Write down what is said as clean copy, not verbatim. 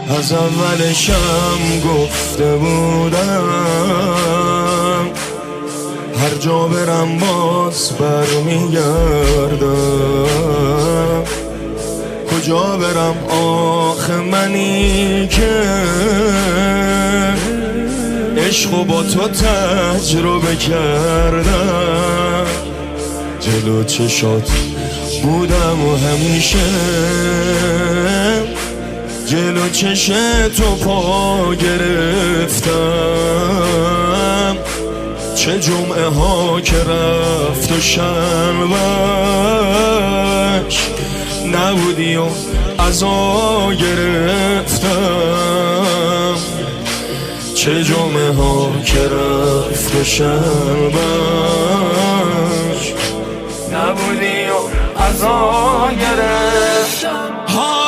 از اولشم گفته بودم هر جا برم باز برمیگردم. کجا برم آخه منی که عشقو با تو تجربه کردم. جلو چشات بودم و همیشه جلو چش تو پا گرفتم. چه جمعه ها که رفت و شنبهش نبودی و عزا گرفتم. چه جمعه ها که رفت و شنبهش نبودی و عزا گرفتم.